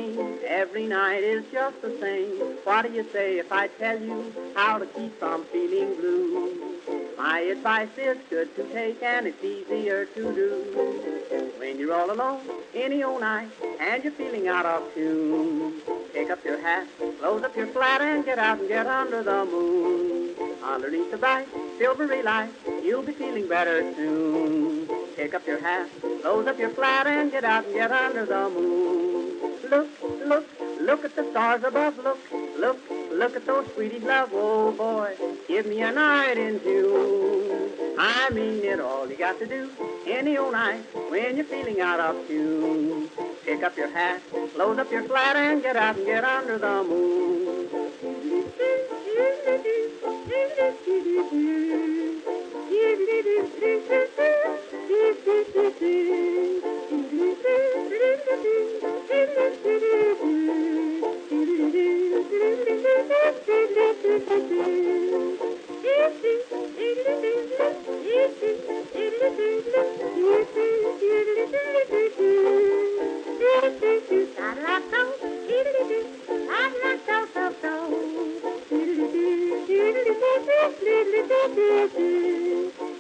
pain. Every night is just the same. What do you say if I tell you how to keep from feeling blue? My advice is good to take and it's easier to do. When you're all alone any old night and you're feeling out of tune, pick up your hat, close up your flat and get out and get under the moon. Underneath the bright silvery light, you'll be feeling better soon. Pick up your hat, close up your flat and get out and get under the moon. Look, look, look at the stars above. Look, look, look at those sweeties love. Oh boy, give me a night in June. I mean it, all you got to do any old night when you're feeling out of tune. Pick up your hat, close up your flat and get out and get under the moon.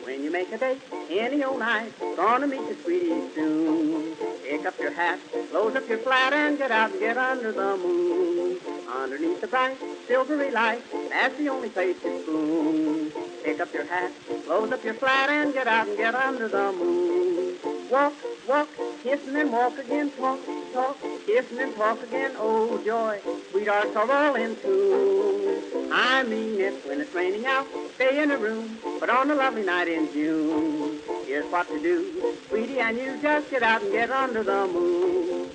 When you make a date any old night, gonna meet your sweetie soon. Pick up your hat, close up your flat, and get out and get under the moon. Underneath the bright silvery light, that's the only place to spoon. Pick up your hat, close up your flat, and get out and get under the moon. Walk, walk, kissing and walk again, talk, talk, kissing and talk again. Oh joy, sweethearts are all in tune. I mean it, when it's raining out, stay in a room, but on a lovely night in June, here's what to do, sweetie, and you just get out and get under the moon.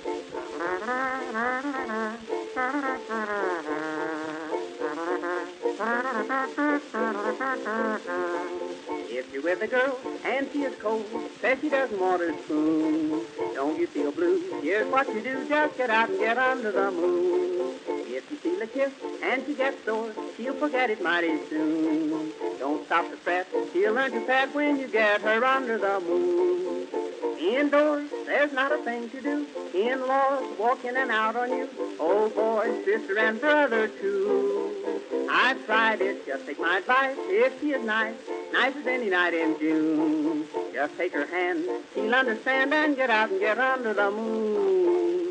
If you're with a girl and she is cold, says she doesn't want her spoon, don't you feel blue? Here's what you do, just get out and get under the moon. If you steal a kiss and she gets sore, she'll forget it mighty soon. Don't stop to fret, she'll learn to pet when you get her under the moon. Indoors, there's not a thing to do. In-laws walk in and out on you. Oh boy, sister and brother too. I've tried it, just take my advice. If she is nice, nice as any night in June, just take her hand, she'll understand, and get out and get under the moon.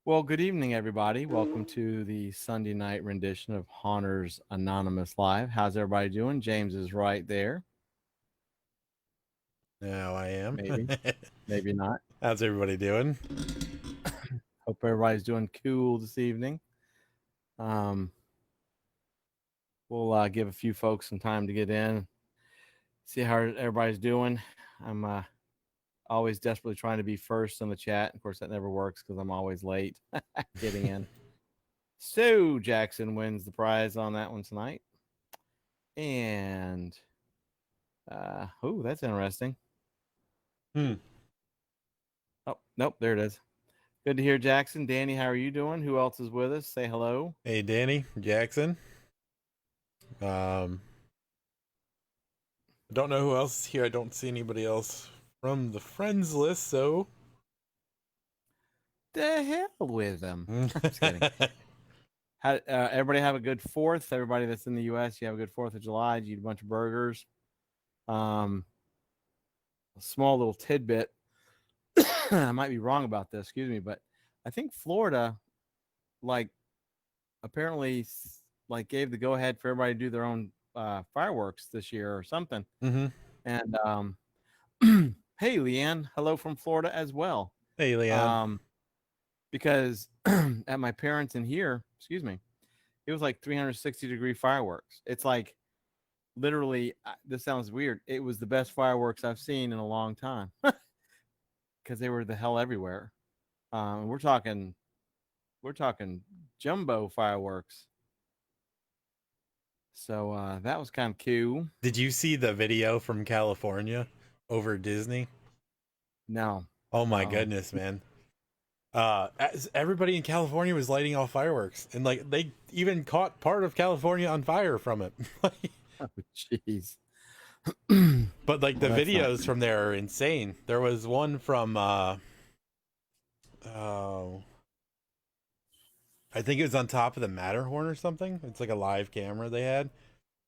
Well, good evening, everybody. Welcome to the Sunday night rendition of Haunters Anonymous Live. How's everybody doing? James is right there. Now I am. Maybe, maybe not. How's everybody doing? Hope everybody's doing cool this evening. We'll give a few folks some time to get in, see how everybody's doing. I'm always desperately trying to be first in the chat. Of course, that never works because I'm always late getting in. So Jackson wins the prize on that one tonight. And oh, that's interesting. Oh, nope, there it is. Good to hear, Jackson. Danny, how are you doing? Who else is with us? Say hello. Hey, Danny, Jackson. Don't know who else is here. I don't see anybody else from the friends list, so The hell with them. I'm just kidding. Everybody have a good 4th. Everybody that's in the U.S., you have a good 4th of July. You eat a bunch of burgers. A small little tidbit. I might be wrong about this. Excuse me, but I think Florida, apparently, gave the go ahead for everybody to do their own fireworks this year or something. Mm-hmm. And hey, Leanne, hello from Florida as well. Hey, Leanne. Because at my parents in here, excuse me, it was like 360-degree fireworks. It's like literally, this sounds weird, it was the best fireworks I've seen in a long time. because they were the hell everywhere. We're talking jumbo fireworks. So that was kind of cool. Did you see the video from California over Disney? No. Oh my goodness, man. Everybody in California was lighting off fireworks, and like they even caught part of California on fire from it. Oh, jeez. But like the Well, that's not- videos from there are insane. There was one from I think it was on top of the Matterhorn or something. It's like a live camera they had,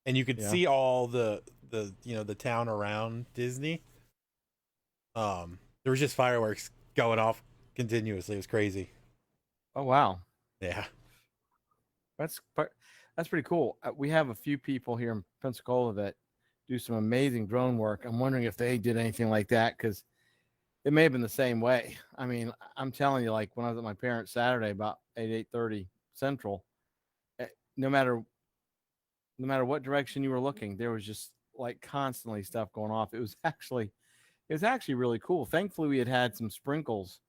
and you could Yeah. see all the the town around Disney. There was just fireworks going off continuously. It was crazy. Oh wow. Yeah. That's pretty cool. We have a few people here in Pensacola that do some amazing drone work. I'm wondering if they did anything like that, because it may have been the same way. I mean, I'm telling you, like when I was at my parents' Saturday about 8:30 Central, no matter what direction you were looking, there was just like constantly stuff going off. It was actually really cool. Thankfully, we had some sprinkles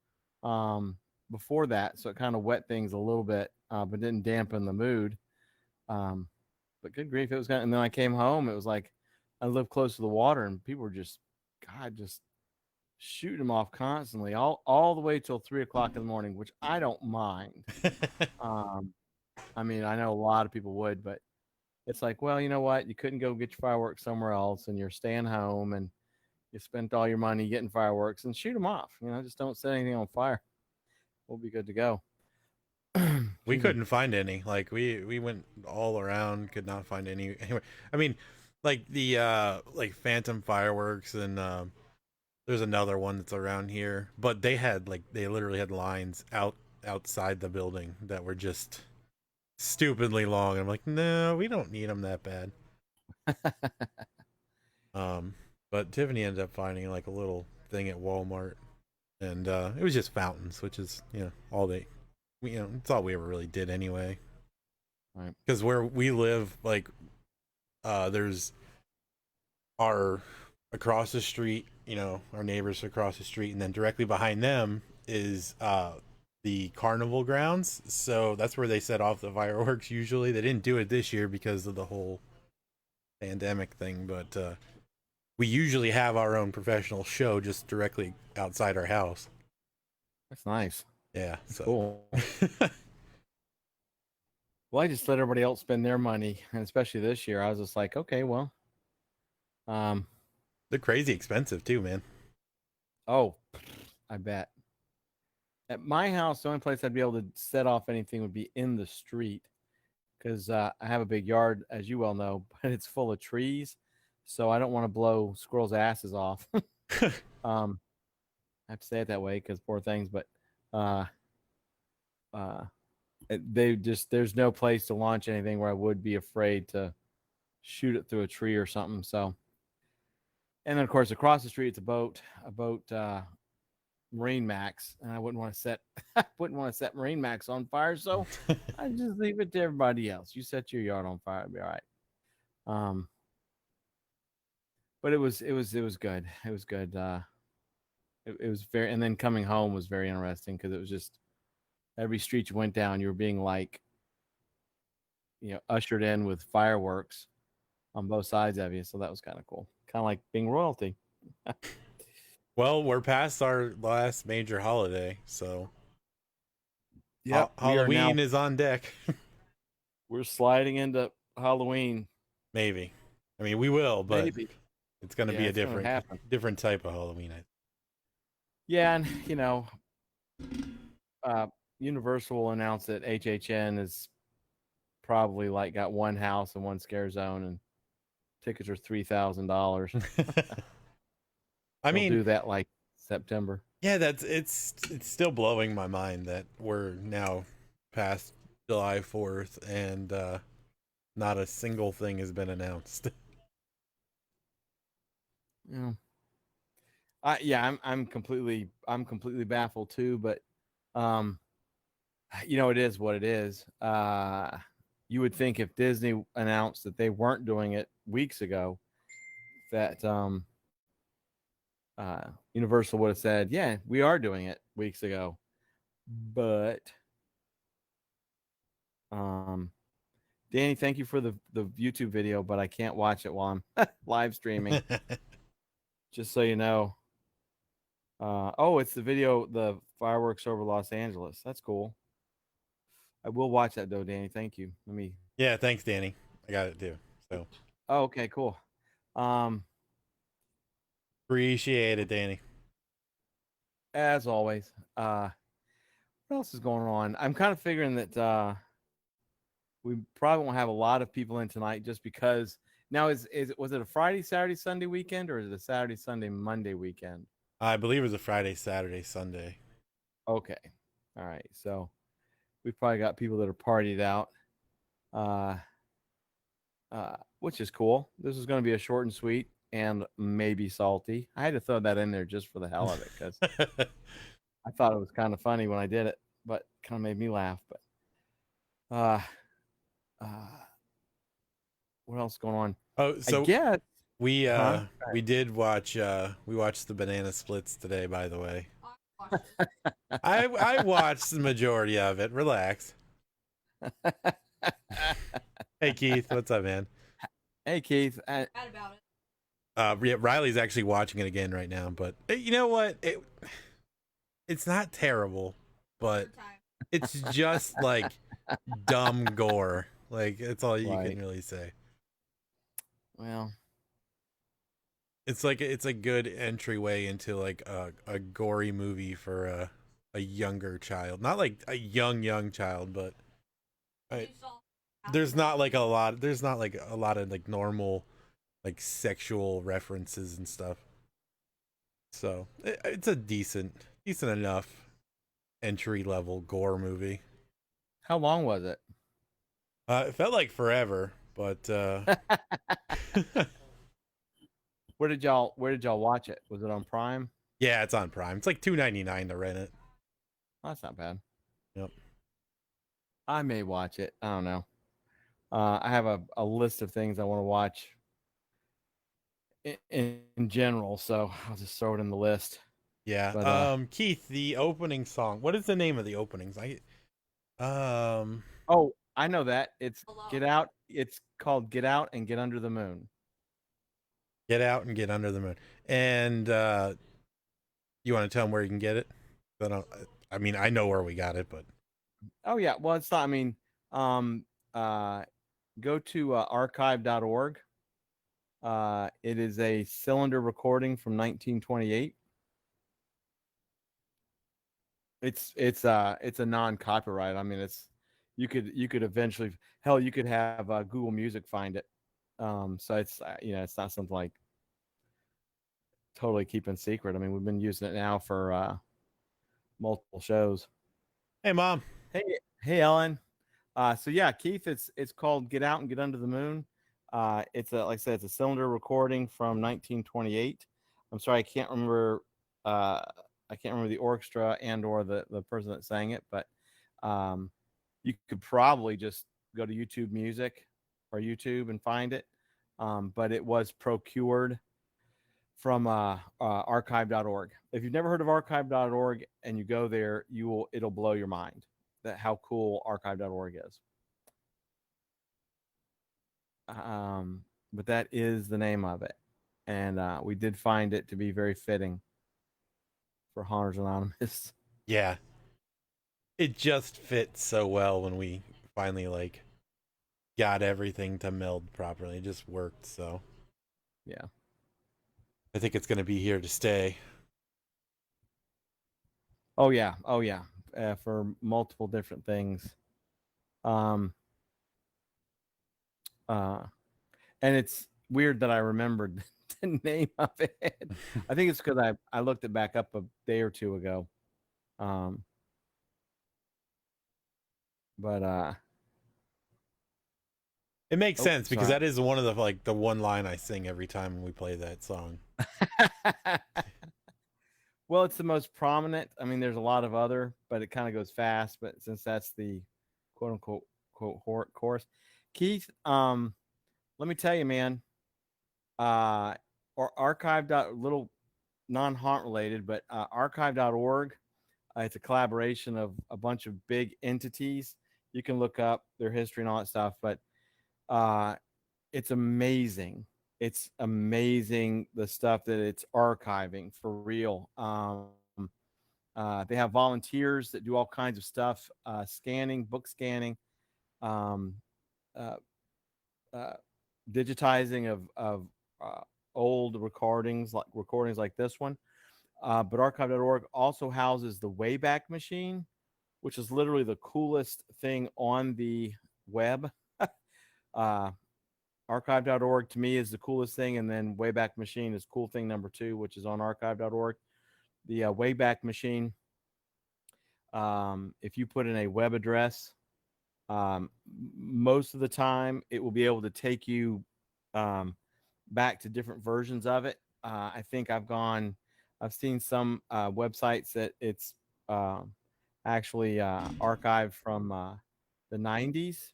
before that, so it kind of wet things a little bit, but didn't dampen the mood. But good grief, it was kind of, and then I came home. It was like I lived close to the water, and people were just shooting them off constantly, all the way till 3 o'clock in the morning, which I don't mind. I mean, I know a lot of people would, but it's like, well, you know what? You couldn't go get your fireworks somewhere else, and you're staying home, and you spent all your money getting fireworks, and shoot them off. Just don't set anything on fire. We'll be good to go. We couldn't find any. Like we went all around, could not find any anywhere. I mean, like the like Phantom fireworks, and there's another one that's around here, but they literally had lines outside the building that were just stupidly long. And I'm like, no, we don't need them that bad. But Tiffany ended up finding like a little thing at Walmart, and it was just fountains, which is all they, it's all we ever really did anyway. Right. Because where we live, like, there's our across the street, our neighbors across the street, and then directly behind them is the carnival grounds. So that's where they set off the fireworks usually. They didn't do it this year because of the whole pandemic thing, but we usually have our own professional show just directly outside our house. That's nice. Yeah, That's so cool. Well, I just let everybody else spend their money, and especially this year, I was just like, okay, well, they're crazy expensive too, man. Oh, I bet. At my house, the only place I'd be able to set off anything would be in the street, because I have a big yard, as you well know, but it's full of trees, so I don't want to blow squirrels' asses off. I have to say it that way because poor things, but there's no place to launch anything where I would be afraid to shoot it through a tree or something. So, and then of course across the street it's a boat Marine Max, and I wouldn't want to set Marine Max on fire, so I just leave it to everybody else. You set your yard on fire, it'll be all right. But it was good. It was good. It was very, and then coming home was very interesting because it was just every street you went down, you were being like, ushered in with fireworks on both sides of you. So that was kind of cool. Kind of like being royalty. Well, we're past our last major holiday, so yeah, Halloween is on deck. We're sliding into Halloween. Maybe. I mean, we will, but maybe it's going to be a different type of Halloween. Yeah, and Universal will announce that HHN is probably like got one house and one scare zone, and tickets are $3,000. I mean, do that like September. Yeah, it's still blowing my mind that we're now past July 4th and not a single thing has been announced. Yeah. I'm completely baffled too, but it is what it is. You would think if Disney announced that they weren't doing it weeks ago, that Universal would have said, "Yeah, we are doing it" weeks ago, but Danny, thank you for the YouTube video, but I can't watch it while I'm live streaming. Just so you know. Oh, it's the video, the fireworks over Los Angeles. That's cool. I will watch that though, Danny. Thank you. Let me. Yeah, thanks, Danny. I got it too. So Oh, okay, cool. appreciate it, Danny. As always. What else is going on? I'm kind of figuring that we probably won't have a lot of people in tonight just because now was it a Friday, Saturday, Sunday weekend, or is it a Saturday, Sunday, Monday weekend? I believe it was a Friday, Saturday, Sunday. Okay. All right. So we've probably got people that are partied out. Which is cool. This is going to be a short and sweet and maybe salty. I had to throw that in there just for the hell of it because I thought it was kind of funny when I did it, but kind of made me laugh. But what else is going on? Oh, so I guess we did watch we watched the Banana Splits today, by the way. I watched the majority of it. Relax. Hey Keith, what's up, man? Hey Keith. Bad about it. Yeah, Riley's actually watching it again right now, but you know what? It's not terrible, but it's just like dumb gore. Like that's all you Right. can really say. Well, It's like it's a good entryway into like a gory movie for a younger child. Not like a young child, but there's not like a lot of like normal like sexual references and stuff. So it's a decent enough entry level gore movie. how long was it? It felt like forever, but Where did y'all watch it? Was it on Prime? yeah, it's on Prime. It's like $2.99 to rent it. Oh, that's not bad. Yep. I may watch it. I don't know. I have a list of things I want to watch in general, so I'll just throw it in the list. Yeah. But, Keith, the opening song. What is the name of the openings? Oh, I know that. It's Hello. Get Out. It's called Get Out and Get Under the Moon. Get Out and Get Under the Moon. And you want to tell them where you can get it? I mean, I know where we got it, but Oh yeah. Well, it's not. I mean, go to archive.org. It is a cylinder recording from 1928. It's a non-copyright. I mean, you could eventually, hell, you could have Google Music find it. So it's it's not something like totally keeping secret. I mean, we've been using it now for multiple shows. hey, Mom. Hey, Ellen. So yeah, Keith, it's called Get Out and Get Under the Moon. It's like I said, it's a cylinder recording from 1928. I'm sorry, I can't remember the orchestra and or the person that sang it, but you could probably just go to YouTube Music or YouTube and find it. But it was procured from archive.org. If you've never heard of archive.org and you go there, it'll blow your mind that how cool archive.org is. But that is the name of it, and we did find it to be very fitting for Haunters Anonymous. Yeah. It just fits so well when we finally like got everything to meld properly. It just worked, so Yeah. I think it's going to be here to stay. Oh yeah. For multiple different things. And it's weird that I remembered the name of it. I think it's because I looked it back up a day or two ago. But It makes sense because sorry. that is one of the one line I sing every time we play that song. Well, it's the most prominent. I mean, there's a lot of other, but it kind of goes fast. But since that's the quote unquote chorus, Keith, let me tell you, man. Or archive little non-haunt related, but archive.org. It's a collaboration of a bunch of big entities. You can look up their history and all that stuff, but uh, it's amazing. It's amazing the stuff that it's archiving for real. They have volunteers that do all kinds of stuff, scanning, book scanning, um, uh, uh, digitizing of uh, old recordings like this one. But archive.org also houses the Wayback Machine, which is literally the coolest thing on the web. uh, archive.org to me is the coolest thing, and then Wayback Machine is cool thing number 2, which is on archive.org. The Wayback Machine, if you put in a web address, most of the time it will be able to take you back to different versions of it. I think I've seen some websites that it's actually archived from the 90s.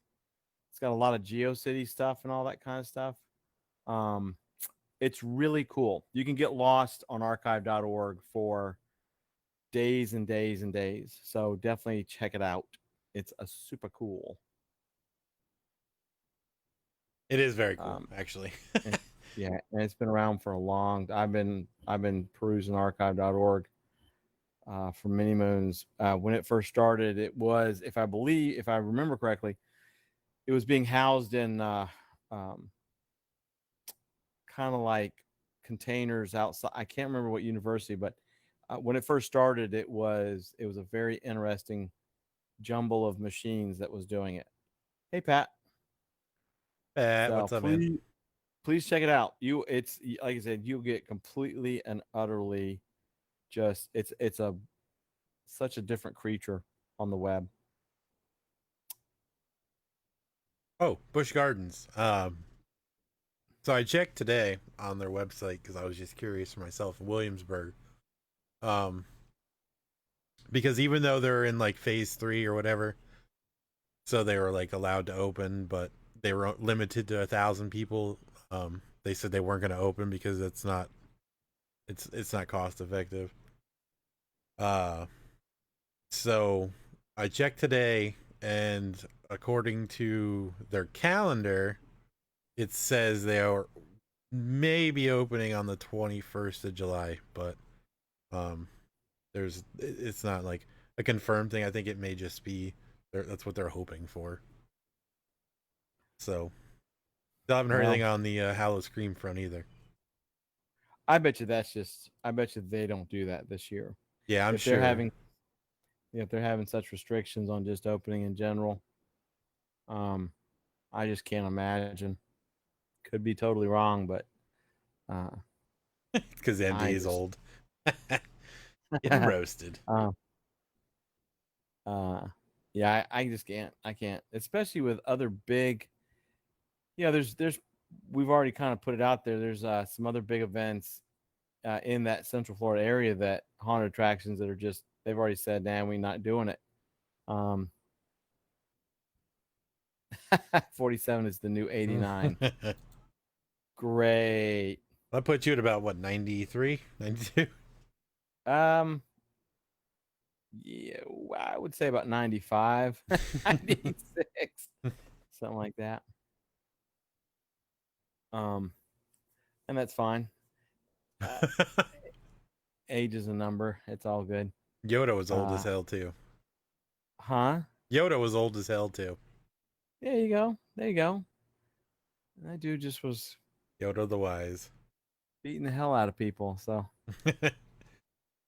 It's got a lot of GeoCity stuff and all that kind of stuff. It's really cool. You can get lost on archive.org for days and days and days. So definitely check it out. It's a super cool. It is very cool, actually. Yeah, and it's been around for a long. I've been perusing archive.org for many moons. When it first started, it was, if I remember correctly, it was being housed in kind of like containers outside. I can't remember what university, but when it first started, it was a very interesting jumble of machines that was doing it. Hey, Pat. So what's up, man? Please check it out. It's like I said, you'll get completely and utterly just it's such a different creature on the web. Oh, Busch Gardens. So I checked today on their website because I was just curious for myself in Williamsburg. Because even though they're in like phase 3 or whatever, so they were like allowed to open, but they were limited to 1,000 people. They said they weren't going to open because it's not cost effective. So I checked today, and according to their calendar, it says they are maybe opening on the 21st of July, but it's not like a confirmed thing. I think it may just be that's what they're hoping for. So still haven't heard anything on the Howl-O-Scream front either. I bet you they don't do that this year. Yeah, I'm sure. If they're having such restrictions on just opening in general, I just can't imagine. Could be totally wrong, but because MD is old. Getting roasted. Yeah, I just can't. I can't, especially with other big. Yeah, there's we've already kind of put it out there. There's some other big events in that Central Florida area that haunted attractions that are just they've already said, "Nah, we're not doing it." 47 is the new 89. Great. That put you at about what, 93, 92? Yeah, I would say about 95, 96, something like that. And that's fine. Age is a number. It's all good. Yoda was old as hell too. Huh? Yoda was old as hell too. There you go. That dude just was Yoda the Wise, beating the hell out of people. So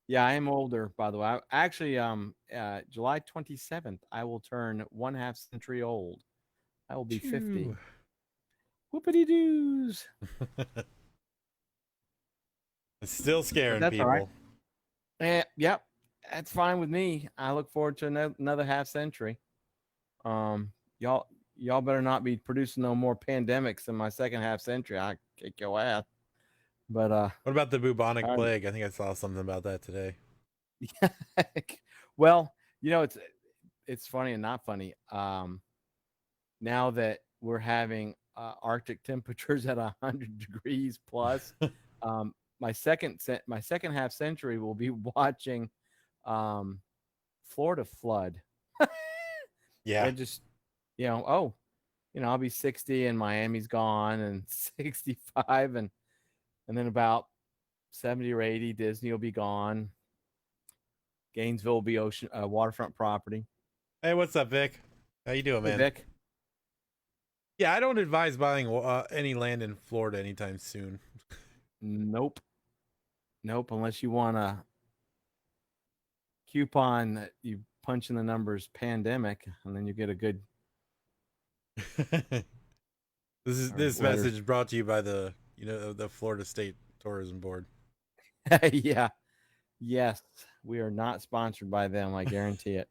yeah, I am older, by the way. I actually, July 27th, I will turn 1/2 century old. I will be 50. Whoopity doos. It's still scaring people. All right. Yep, that's fine with me. I look forward to another 1/2 century. Y'all better not be producing no more pandemics in my second 1/2 century. I kick your ass. But what about the bubonic plague? I think I saw something about that today. Well, it's funny and not funny. Now that we're having Arctic temperatures at 100 degrees plus, my second half century will be watching Florida flood. Yeah. It just, I'll be 60 and Miami's gone, and 65, and then about 70 or 80, Disney will be gone. Gainesville will be ocean waterfront property. Hey, what's up, Vic? How you doing, Hey, man? Vic. Yeah, I don't advise buying any land in Florida anytime soon. Nope, unless you want a coupon that you punch in the numbers pandemic, and then you get a good. This message brought to you by the Florida State Tourism Board. Yeah. Yes, we are not sponsored by them, I guarantee it.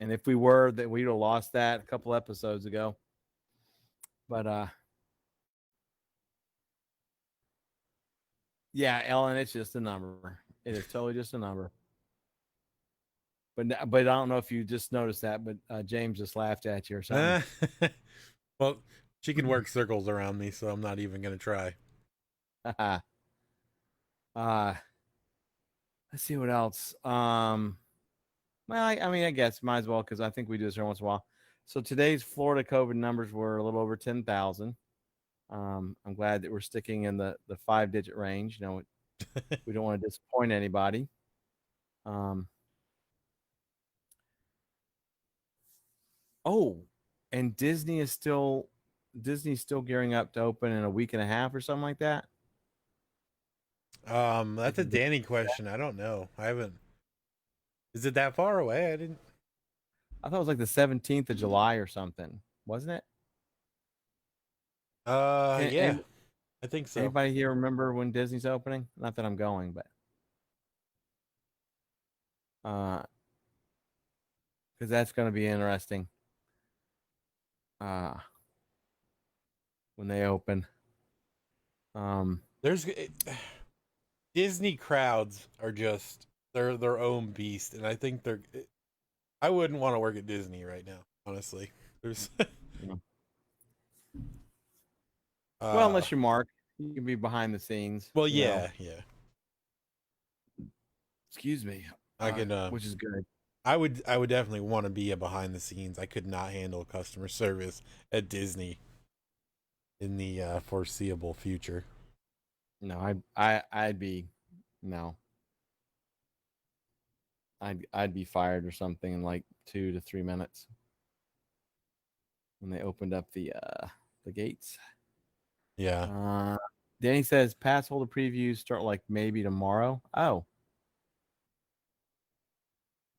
And if we were, that we'd have lost that a couple episodes ago. But yeah, Ellen, it's just a number. It is totally just a number. But I don't know if you just noticed that, but James just laughed at you or something. Well, she can work circles around me, so I'm not even gonna try. Let's see what else. Well, I guess might as well, because I think we do this every once in a while. So today's Florida COVID numbers were a little over 10,000. I'm glad that we're sticking in the 5-digit range. We don't want to disappoint anybody. And Disney's still gearing up to open in a week and a half or something like that. That's a Danny question. I don't know. I haven't. Is it that far away? I thought it was like the 17th of July or something, wasn't it? Yeah, I think so. Anybody here remember when Disney's opening? Not that I'm going, but because that's going to be interesting. When they open, there's Disney crowds are just they're their own beast, and I think I wouldn't want to work at Disney right now, honestly. There's well, unless you're Mark, you can be behind the scenes. Well, yeah. Excuse me. I can, which is good. I would definitely want to be a behind the scenes. I could not handle customer service at Disney in the foreseeable future. No, I'd be no. I'd be fired or something in like 2 to 3 minutes when they opened up the gates. Yeah. Danny says pass holder previews start like maybe tomorrow. Oh.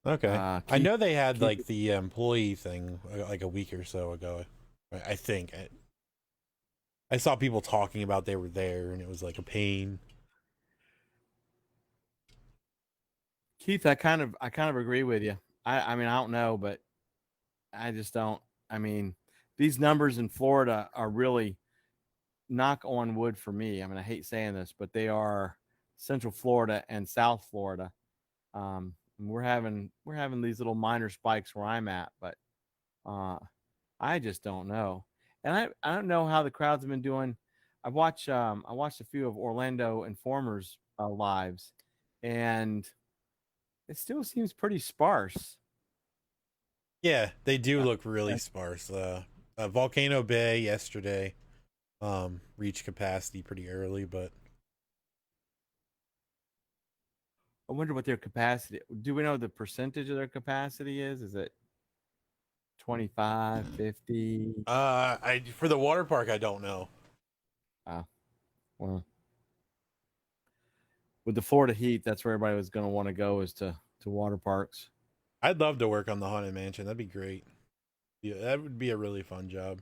Okay. I know they had like the employee thing like a week or so ago. I think I saw people talking about they were there, and it was like a pain. Keith, I kind of agree with you. I mean, I don't know, but I just don't. I mean, these numbers in Florida are really, knock on wood for me. I mean, I hate saying this, but they are Central Florida and South Florida. We're having these little minor spikes where I'm at, but I just don't know. And I don't know how the crowds have been doing. I watched a few of Orlando Informer's lives, and it still seems pretty sparse. Yeah, they do look really sparse. Volcano Bay yesterday reached capacity pretty early, but I wonder what their capacity. Do we know the percentage of their capacity is? Is it 25, 50? For the water park, I don't know. Well, with the Florida heat, that's where everybody was going to want to go, is to water parks. I'd love to work on the Haunted Mansion. That'd be great. Yeah, that would be a really fun job.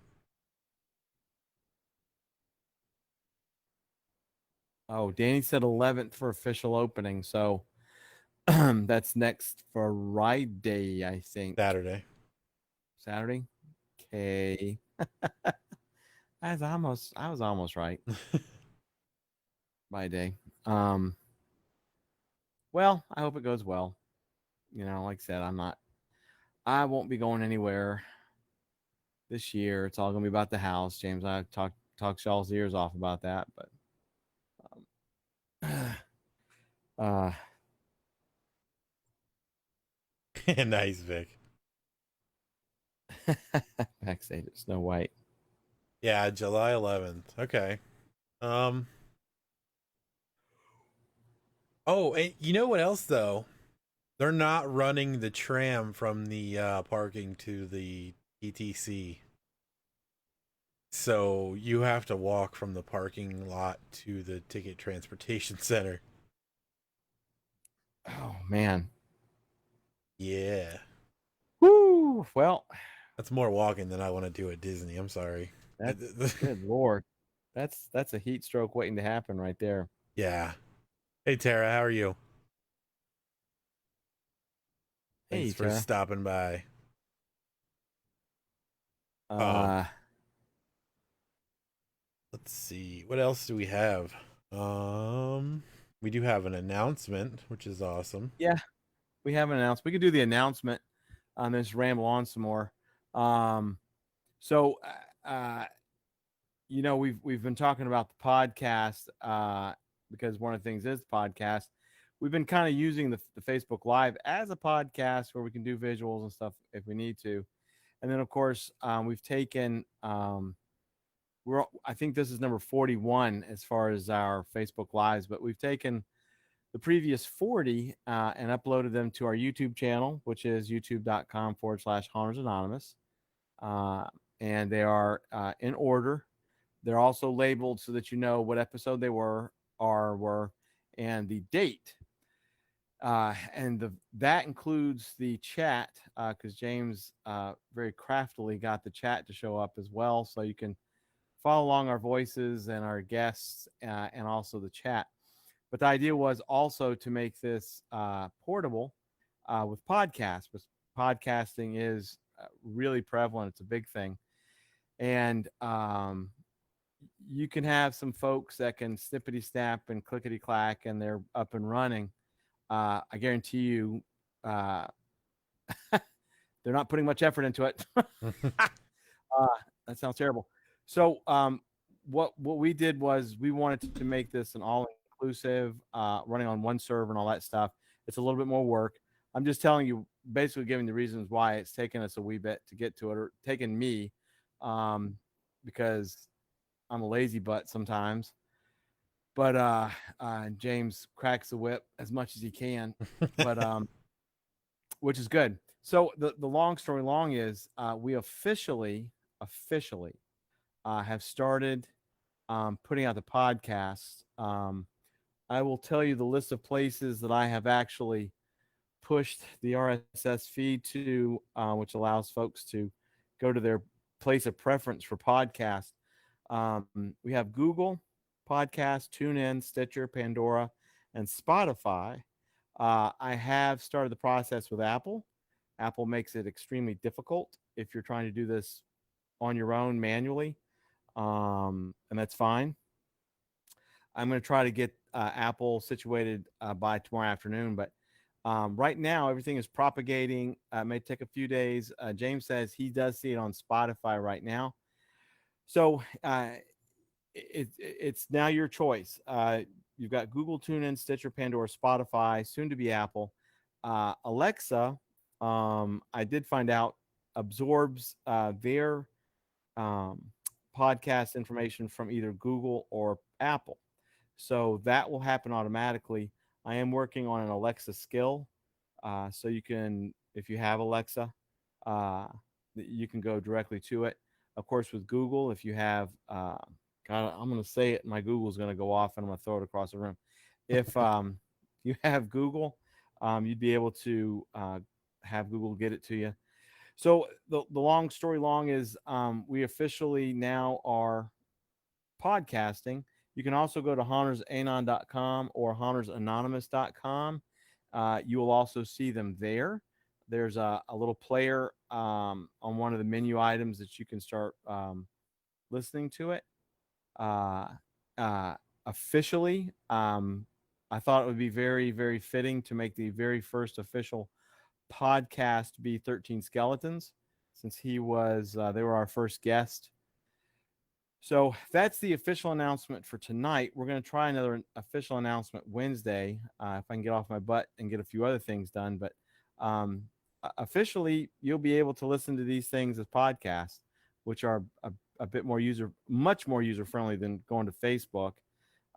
Oh, Danny said 11th for official opening, so that's next Friday, I think. Saturday. Okay. I was almost right. By day. Well, I hope it goes well. Like I said, I won't be going anywhere this year. It's all gonna be about the house. James, I talked y'all's ears off about that, but Uh, Nice, Vic. backstage at Snow White. Yeah, July 11th. Okay. Um. Oh, and you know what else though? They're not running the tram from the parking to the ETC. So you have to walk from the parking lot to the ticket transportation center. Oh man. Yeah. Woo. Well, That's more walking than I want to do at Disney. I'm sorry. that's good lord. That's a heat stroke waiting to happen right there. Yeah. Hey Tara, how are you? Hey, Thanks for Tara. stopping by. Um, Uh, let's see. What else do we have? Um, we do have an announcement, which is awesome. yeah, we have an announcement. We could do the announcement on this ramble on some more. Um, so, we've been talking about the podcast because one of the things is the podcast. We've been kind of using the Facebook Live as a podcast where we can do visuals and stuff if we need to. And then, of course, we've taken I think this is number 41 as far as our Facebook Lives, but we've taken the previous 40 and uploaded them to our YouTube channel, which is youtube.com/Hauners Anonymous. And they are in order. They're also labeled so that you know what episode they were, and the date. And that includes the chat because James very craftily got the chat to show up as well, so you can follow along our voices and our guests and also the chat. But the idea was also to make this portable with podcasts. But podcasting is really prevalent; it's a big thing, and you can have some folks that can snippety snap and clickety clack, and they're up and running. I guarantee you, uh, they're not putting much effort into it. That sounds terrible. So, what we did was we wanted to make this an all inclusive, running on one server and all that stuff. It's a little bit more work. I'm just telling you, basically giving the reasons why it's taken us a wee bit to get to it, or taken me, um, because I'm a lazy butt sometimes. But James cracks the whip as much as he can, but which is good. So the long story long is we officially have started putting out the podcast. I will tell you the list of places that I have actually pushed the RSS feed to, which allows folks to go to their place of preference for podcast. We have Google Podcast, TuneIn, Stitcher, Pandora, and Spotify. I have started the process with Apple. Apple makes it extremely difficult if you're trying to do this on your own manually, and that's fine. I'm going to try to get Apple situated by tomorrow afternoon, but right now everything is propagating. It may take a few days. James says he does see it on Spotify right now, so it's now your choice. You've got Google, TuneIn, Stitcher, Pandora, Spotify, soon to be Apple. Alexa, I did find out, absorbs their um, podcast information from either Google or Apple. So that will happen automatically. I am working on an Alexa skill. So you can, if you have Alexa, uh, you can go directly to it. Of course, with Google, if you have, God, I'm going to say it, my Google's going to go off and I'm going to throw it across the room. If you have Google, you'd be able to have Google get it to you. So the long story long is we officially now are podcasting. You can also go to HaunersAnon.com or HaunersAnonymous.com. You will also see them there. There's a little player on one of the menu items that you can start listening to it. Uh, Officially, I thought it would be very, very fitting to make the very first official podcast be 13 Skeletons, since they were our first guest. So that's the official announcement for tonight. We're going to try another official announcement Wednesday if I can get off my butt and get a few other things done. But officially, you'll be able to listen to these things as podcasts, which are a bit more much more user friendly than going to Facebook,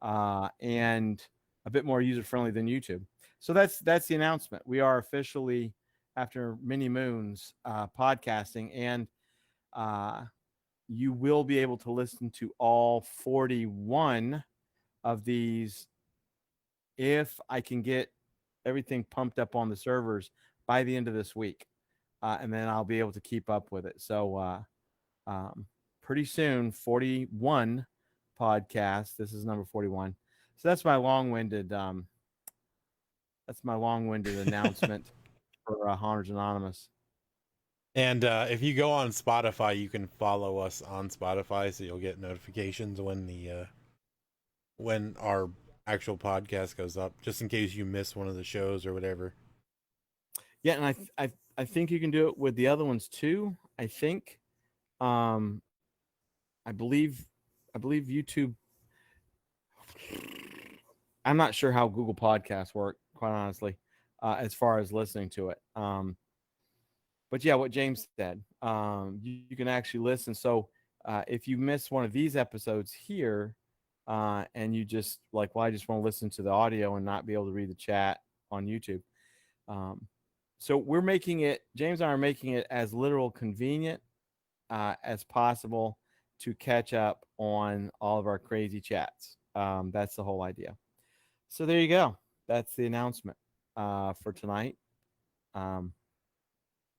and a bit more user friendly than YouTube. So that's the announcement. We are officially, after many moons, podcasting, and you will be able to listen to all 41 of these if I can get everything pumped up on the servers by the end of this week. And then I'll be able to keep up with it. So pretty soon, 41 podcasts. This is number 41. So that's my long-winded announcement for Haunters Anonymous. And if you go on Spotify, you can follow us on Spotify, so you'll get notifications when our actual podcast goes up, just in case you miss one of the shows or whatever. Yeah, and I think you can do it with the other ones too. I think, I believe YouTube. I'm not sure how Google Podcasts work, quite honestly, as far as listening to it. But yeah, what James said, you can actually listen. So if you miss one of these episodes here, and you just like, well, I just want to listen to the audio and not be able to read the chat on YouTube. So we're making it, James and I are making it as literal convenient as possible to catch up on all of our crazy chats. That's the whole idea. So there you go. That's the announcement for tonight.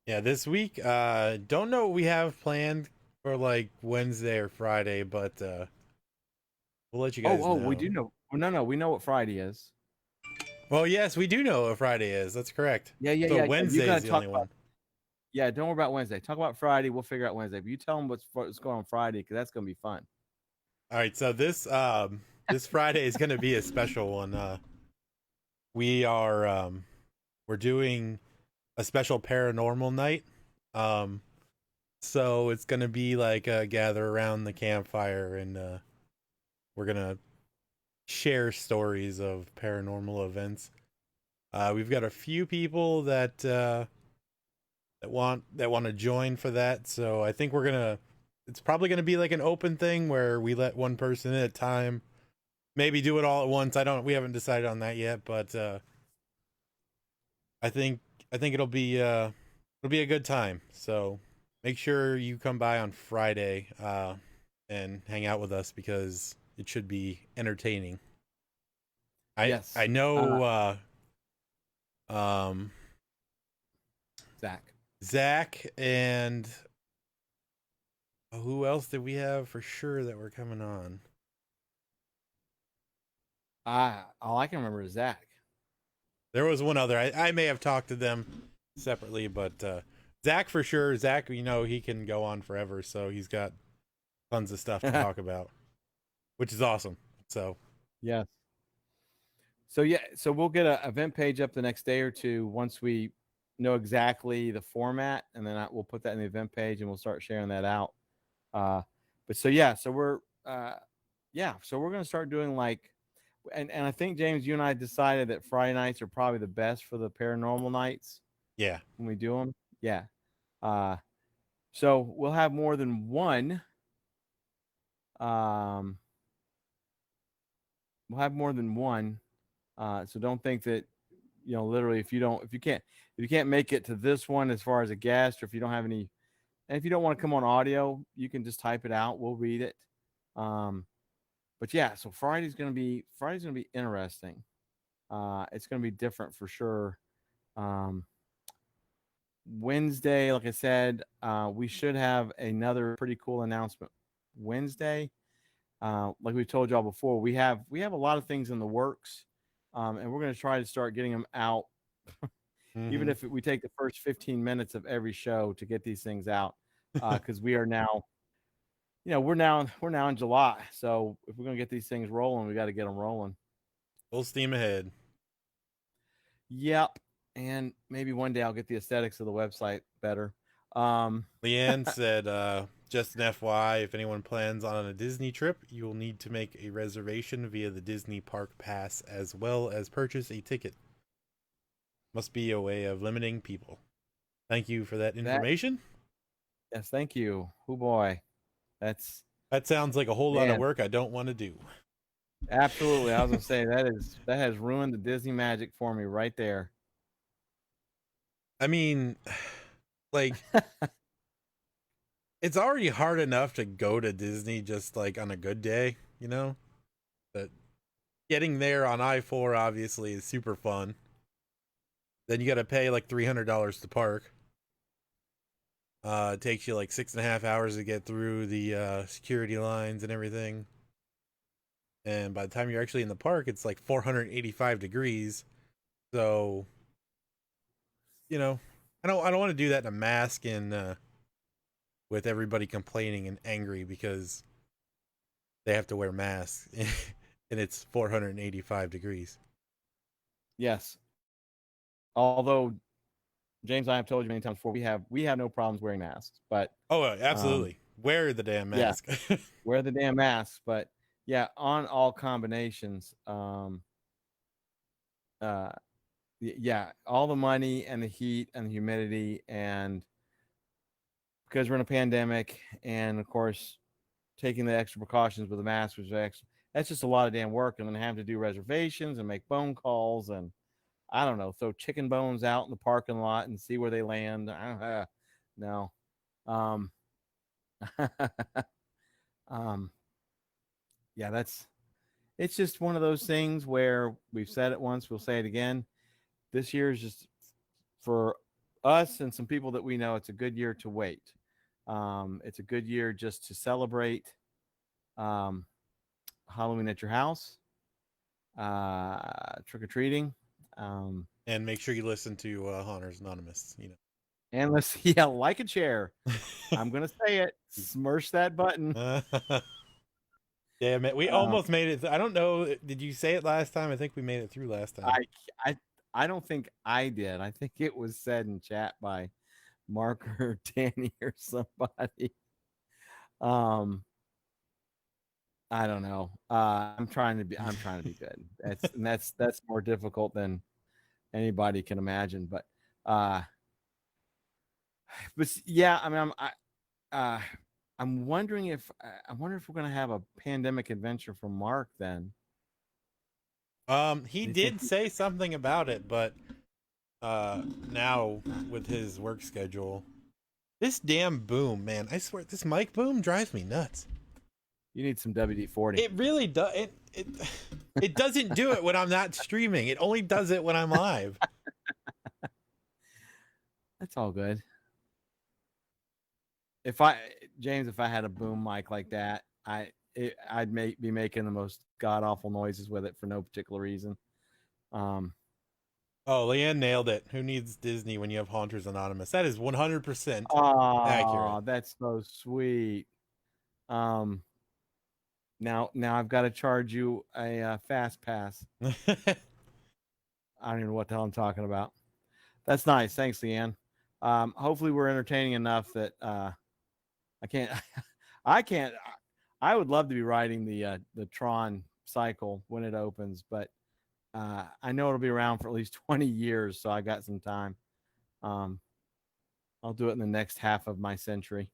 Yeah, this week, don't know what we have planned for like Wednesday or Friday, but we'll let you guys know. We do know. No, we know what Friday is. Well, yes, we do know what Friday is. That's correct. So Wednesday is the only one. Yeah, don't worry about Wednesday. Talk about Friday. We'll figure out Wednesday. But you tell them what's going on Friday, because that's going to be fun. All right, so this this Friday is going to be a special one. We're doing a special paranormal night. So it's going to be like a gather around the campfire, and we're going to share stories of paranormal events. We've got a few people that want to join for that. So I think it's probably going to be like an open thing where we let one person in at a time, maybe do it all at once. We haven't decided on that yet, but I think it'll be a good time. So make sure you come by on Friday and hang out with us, because it should be entertaining. Yes. I know Zach and who else did we have for sure that were coming on? All I can remember is Zach. There was one other. I may have talked to them separately, but Zach for sure. Zach, he can go on forever, so he's got tons of stuff to talk about, which is awesome. So yes. So we'll get an event page up the next day or two once we know exactly the format, and then we'll put that in the event page and we'll start sharing that out. So we're we're going to start doing like, and I think, James, you and I decided that Friday nights are probably the best for the paranormal nights. Yeah. When we do them. Yeah. So we'll have more than one. We'll have more than one. So don't think that, literally, if you can't make it to this one as far as a guest, or if you don't have any, and if you don't want to come on audio, you can just type it out. We'll read it. But yeah, so Friday's gonna be interesting. It's gonna be different for sure. Wednesday, like I said, we should have another pretty cool announcement Wednesday. Like we told y'all before, we have a lot of things in the works, and we're gonna try to start getting them out. Even if we take the first 15 minutes of every show to get these things out, because we are now, we're now in July. So if we're gonna get these things rolling, we got to get them rolling. Full steam ahead. Yep. And maybe one day I'll get the aesthetics of the website better. Leanne said, just an FYI, if anyone plans on a Disney trip, you will need to make a reservation via the Disney Park Pass as well as purchase a ticket. Must be a way of limiting people. Thank you for that information. Yes, thank you. Oh boy, that sounds like a whole lot of man. work I don't want to do. Absolutely, I was gonna say that has ruined the Disney magic for me right there. I mean, like, it's already hard enough to go to Disney just like on a good day, you know? But getting there on I-4 obviously is super fun. Then you got to pay like $300 to park. It takes you like 6.5 hours to get through the security lines and everything. And by the time you're actually in the park, it's like 485 degrees. So, you know, I don't want to do that in a mask and with everybody complaining and angry because they have to wear masks and it's 485 degrees. Yes. Although, James, I have told you many times before, we have no problems wearing masks, but absolutely, wear the damn mask. Yeah, wear the damn mask. But yeah, on all combinations, yeah, all the money and the heat and the humidity, and because we're in a pandemic, and of course, taking the extra precautions with the mask was extra. That's just a lot of damn work, and then having to do reservations and make phone calls and I don't know, throw chicken bones out in the parking lot and see where they land. No. Yeah, it's just one of those things where we've said it once, we'll say it again. This year is just for us and some people that we know, it's a good year to wait. It's a good year just to celebrate Halloween at your house, trick-or-treating. And make sure you listen to Haunters Anonymous, you know. And let's like a chair. I'm gonna say it. Smirch that button. Damn it, we almost made it. I don't know. Did you say it last time? I think we made it through last time. I don't think I did. I think it was said in chat by Mark or Danny or somebody. I don't know. I'm trying to be good. That's more difficult than anybody can imagine. But yeah, I mean, I'm wondering if we're gonna have a pandemic adventure from Mark then. He did say something about it, but now with his work schedule, this damn boom, man, I swear this mic boom drives me nuts. You need some WD-40. It really does. It doesn't do it when I'm not streaming. It only does it when I'm live. That's all good. If James, if I had a boom mic like that, I'd be making the most god awful noises with it for no particular reason. Oh, Leanne nailed it. Who needs Disney when you have Haunters Anonymous? That is 100% accurate. That's so sweet. Now I've got to charge you a fast pass. I don't even know what the hell I'm talking about. That's nice. Thanks, Leanne. Hopefully we're entertaining enough that I can't. I would love to be riding the Tron cycle when it opens, but I know it'll be around for at least 20 years, so I got some time. I'll do it in the next half of my century.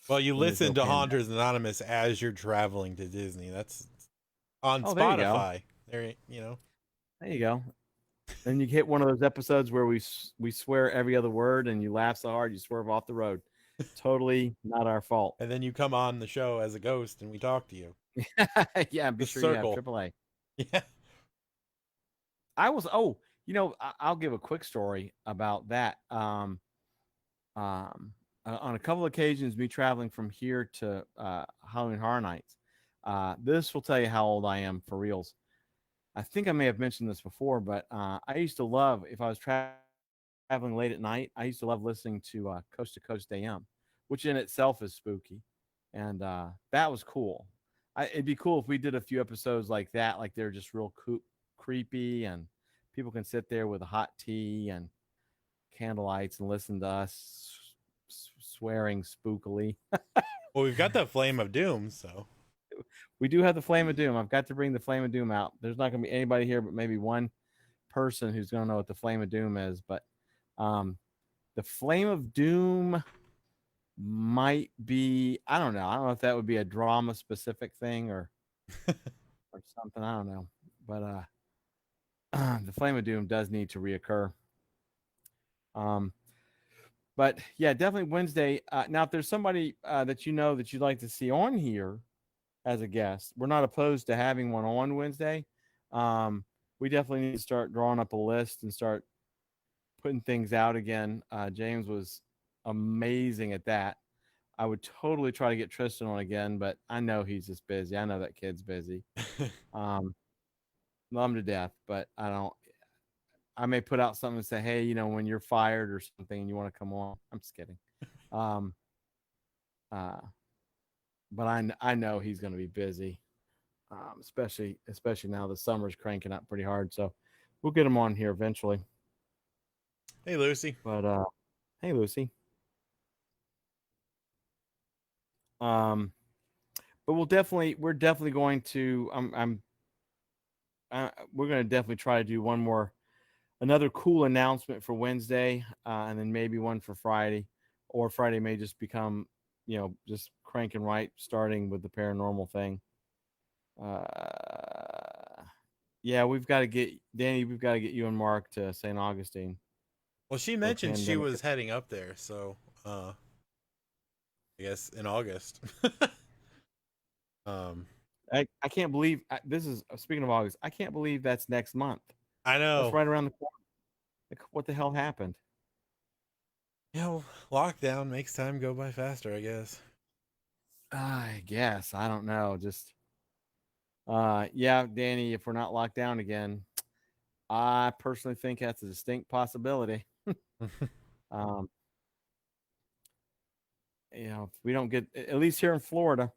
Well, you listen to Haunters Anonymous as you're traveling to Disney. That's on Spotify. There you know. There you go. And you hit one of those episodes where we swear every other word, and you laugh so hard you swerve off the road. Totally not our fault. And then you come on the show as a ghost, and we talk to you. Yeah, be sure you have AAA. Yeah. I'll give a quick story about that. On a couple of occasions, me traveling from here to Halloween Horror Nights. This will tell you how old I am for reals. I think I may have mentioned this before, but I used to love, if I was traveling late at night, I used to love listening to Coast to Coast AM, which in itself is spooky. And that was cool. It'd be cool if we did a few episodes like that, like they're just real creepy and people can sit there with a hot tea and candlelights and listen to us swearing spookily. Well, we've got the Flame of Doom, so We do have the Flame of Doom. I've got to bring the Flame of Doom out. There's not going to be anybody here, but maybe one person who's going to know what the Flame of Doom is. But the Flame of Doom might be, I don't know. I don't know if that would be a drama specific thing or something. I don't know. But the Flame of Doom does need to reoccur. But yeah, definitely Wednesday. Now, if there's somebody that you know that you'd like to see on here as a guest, we're not opposed to having one on Wednesday. We definitely need to start drawing up a list and start putting things out again. James was amazing at that. I would totally try to get Tristan on again, but I know he's just busy. I know that kid's busy. Love him to death, but I may put out something and say, hey, you know, when you're fired or something and you want to come on. I'm just kidding. But I know he's going to be busy, especially now the summer's cranking up pretty hard. So we'll get him on here eventually. Hey, Lucy. But hey, Lucy. But we're definitely going to. We're going to definitely try to do another cool announcement for Wednesday, and then maybe one for Friday, or Friday may just become, just cranking right, starting with the paranormal thing. Yeah, we've got to get Danny. We've got to get you and Mark to St. Augustine. Well, she mentioned she was heading up there, so I guess in August. I can't believe this is speaking of August. I can't believe that's next month. I know. That's right around the corner. Like, what the hell happened? Lockdown makes time go by faster, I guess. I guess. I don't know. Just yeah, Danny, if we're not locked down again, I personally think that's a distinct possibility. If we don't get, at least here in Florida,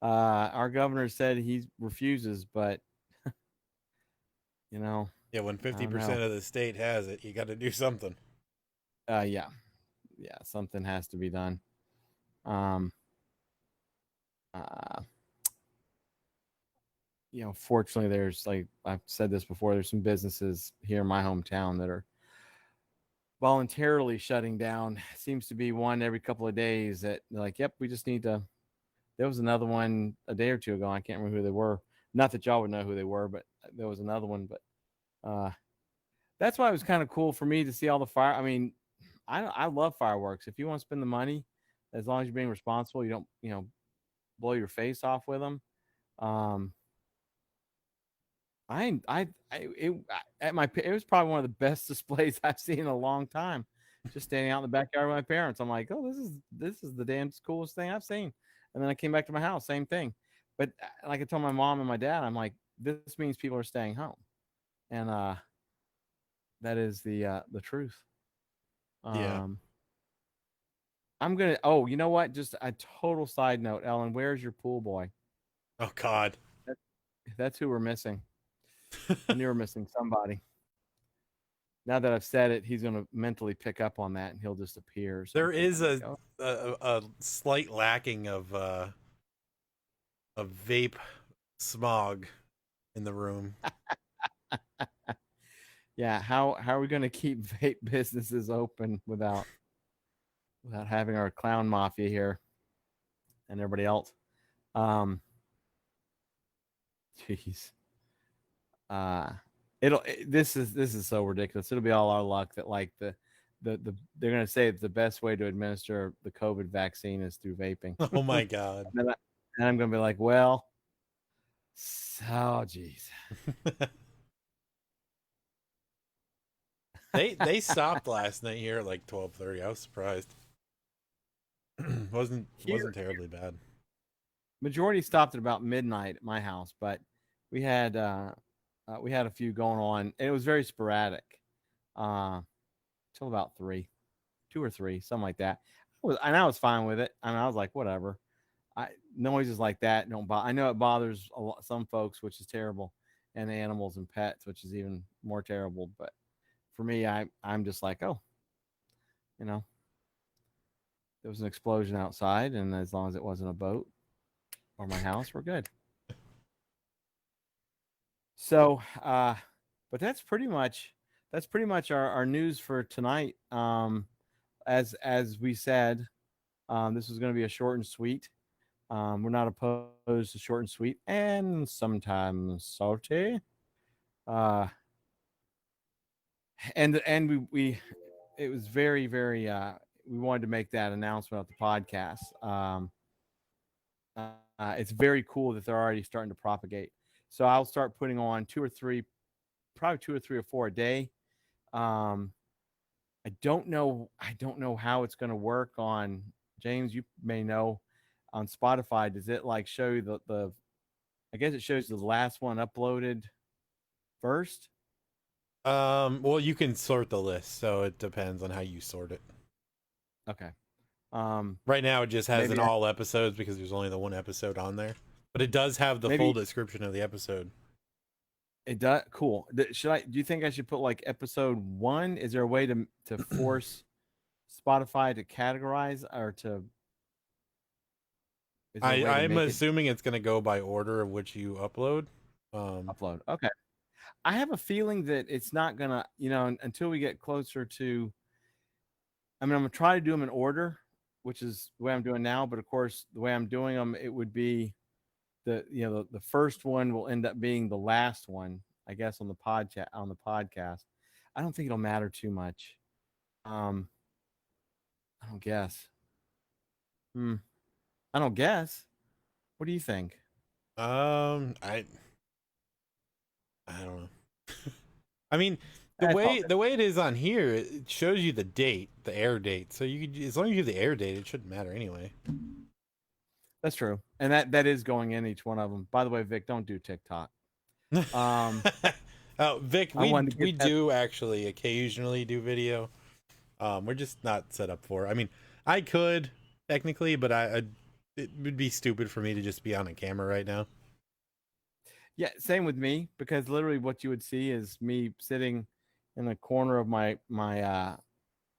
our governor said he refuses, but yeah, when 50% of the state has it, you got to do something. Yeah, something has to be done. Fortunately, there's, like I've said this before, there's some businesses here in my hometown that are voluntarily shutting down. Seems to be one every couple of days that like, yep, we just need to. There was another one a day or two ago. I can't remember who they were. Not that y'all would know who they were, but there was another one. But that's why it was kind of cool for me to see all the fire. I mean, I love fireworks. If you want to spend the money, as long as you're being responsible, you don't blow your face off with them. It was probably one of the best displays I've seen in a long time. Just standing out in the backyard with my parents, I'm like, oh, this is the damn coolest thing I've seen. And then I came back to my house, same thing. But like I told my mom and my dad, I'm like, this means people are staying home, and that is the truth. Yeah. I'm gonna. Oh, you know what? Just a total side note, Ellen. Where's your pool boy? Oh God. That's who we're missing. I knew we're missing somebody. Now that I've said it, he's going to mentally pick up on that, and he'll just appear. There is a slight lacking of vape smog in the room. Yeah, how are we going to keep vape businesses open without having our clown mafia here and everybody else? Jeez. This is so ridiculous. It'll be all our luck that like they're gonna say the best way to administer the COVID vaccine is through vaping. Oh my God. and I'm gonna be like, well, geez. They stopped last night here at like 12:30. I was surprised. wasn't terribly bad. Majority stopped at about midnight at my house, but we had a few going on, and it was very sporadic till about 2 or 3, something like that. I was fine with it. I mean, I was like, whatever. Noises like that don't bother. I know it bothers some folks, which is terrible, and animals and pets, which is even more terrible. But for me, I'm just like, oh, there was an explosion outside, and as long as it wasn't a boat or my house, we're good. So, but that's pretty much our news for tonight. As we said, this was going to be a short and sweet. We're not opposed to short and sweet, and sometimes salty. And we it was very we wanted to make that announcement of the podcast. It's very cool that they're already starting to propagate. So I'll start putting on probably two or three or four a day. I don't know how it's going to work on, James. You may know, on Spotify. Does it like show you the I guess it shows the last one uploaded first? Well, you can sort the list, so it depends on how you sort it. Okay. Right now it just has all episodes because there's only the one episode on there. But it does have the full description of the episode. It does. Cool. Do you think I should put like episode 1? Is there a way to force Spotify to categorize or to? I'm assuming it's going to go by order of which you upload. Upload. Okay. I have a feeling that it's not gonna, until we get closer to. I mean, I'm gonna try to do them in order, which is the way I'm doing now. But of course, the way I'm doing them, it would be the first one will end up being the last one, I guess, on the podcast. I don't think it'll matter too much. I don't guess. I don't guess. What do you think? I don't know. I mean, the way it is on here, it shows you the date, the air date. So as long as you have the air date, it shouldn't matter anyway. That's true, and that is going in each one of them. By the way, Vic, don't do TikTok. Vic, we do actually occasionally do video. We're just not set up for it. I mean, I could technically, but it would be stupid for me to just be on a camera right now. Yeah, same with me, because literally what you would see is me sitting in the corner of my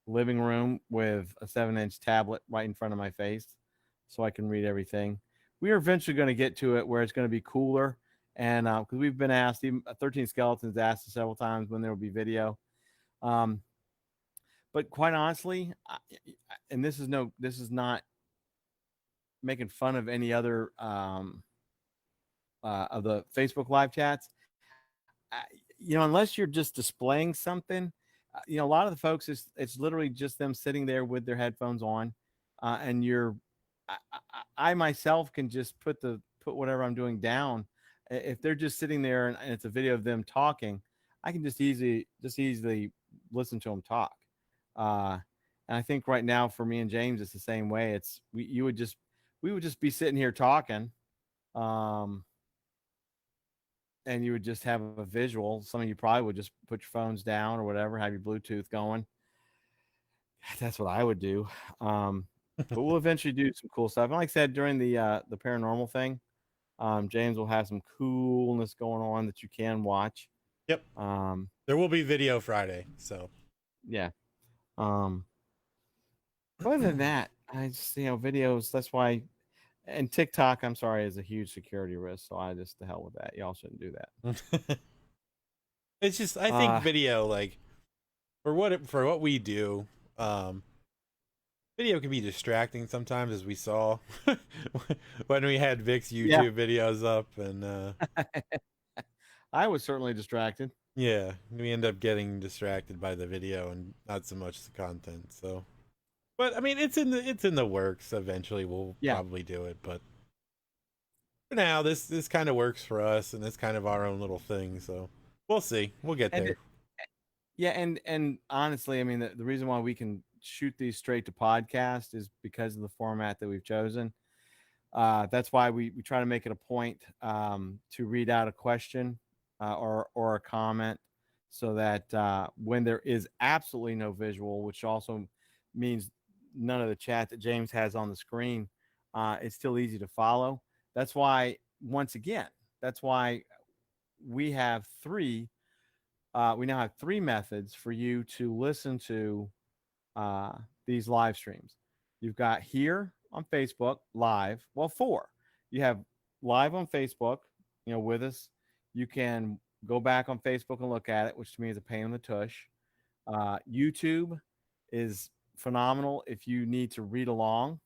living room with a 7-inch tablet right in front of my face, so I can read everything. We are eventually going to get to it where it's going to be cooler, and because we've been asked, even 13 Skeletons asked us several times when there will be video. But quite honestly, and this is not making fun of any other of the Facebook live chats. Unless you're just displaying something, a lot of the folks, it's literally just them sitting there with their headphones on, and I myself can just put whatever I'm doing down. If they're just sitting there and it's a video of them talking, I can just easily listen to them talk. And I think right now for me and James, it's the same way. We would just be sitting here talking, and you would just have a visual. Some of you probably would just put your phones down or whatever, have your Bluetooth going. That's what I would do. But we'll eventually do some cool stuff. And like I said, during the paranormal thing, James will have some coolness going on that you can watch. Yep. There will be video Friday, so yeah. Other than that, I just videos. That's why. And TikTok, I'm sorry, is a huge security risk. So I just, the hell with that. Y'all shouldn't do that. It's just, I think video, like for what we do, video can be distracting sometimes, as we saw when we had Vic's YouTube videos up, and I was certainly distracted. Yeah, we end up getting distracted by the video and not so much the content. So. But I mean, it's in the works. Eventually, we'll probably do it. But for now, this kind of works for us, and it's kind of our own little thing. So we'll see. We'll get there. And honestly, I mean, the reason why we can shoot these straight to podcast is because of the format that we've chosen. That's why we try to make it a point to read out a question or a comment, so that when there is absolutely no visual, which also means none of the chat that James has on the screen, it's still easy to follow. That's why, once again, we have three. We now have 3 methods for you to listen to these live streams. You've got here on Facebook live. Well, 4. You have live on Facebook, with us. You can go back on Facebook and look at it, which to me is a pain in the tush. YouTube is phenomenal if you need to read along.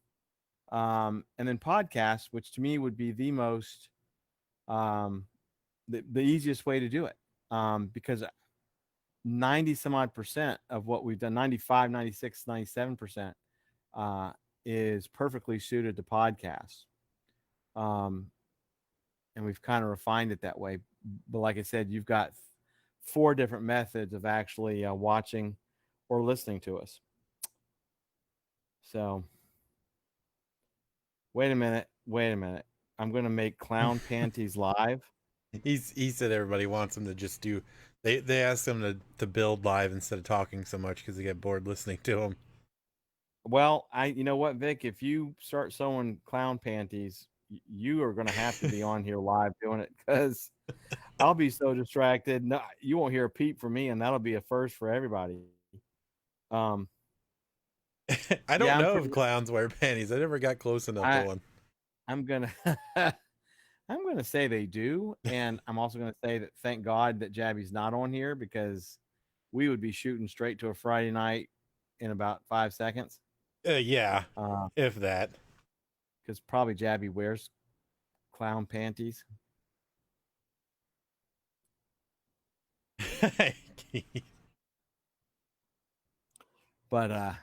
And then podcasts, which to me would be the most, the easiest way to do it. Because 90 some odd percent of what we've done, 95, 96, 97%, is perfectly suited to podcasts. And we've kind of refined it that way. But like I said, you've got 4 different methods of actually watching or listening to us. So wait a minute. I'm going to make Clown Panties live. He said everybody wants him to just do. They asked him to build live instead of talking so much because they get bored listening to him. Well, you know what, Vic? If you start sewing clown panties, you are going to have to be on here live doing it, because I'll be so distracted. No, you won't hear a peep from me, and that'll be a first for everybody. I don't know if clowns wear panties. I never got close enough to one. I'm gonna say they do, and I'm also gonna say that thank God that Jabby's not on here, because we would be shooting straight to a Friday night in about 5 seconds. Yeah, if that. Because probably Jabby wears clown panties. But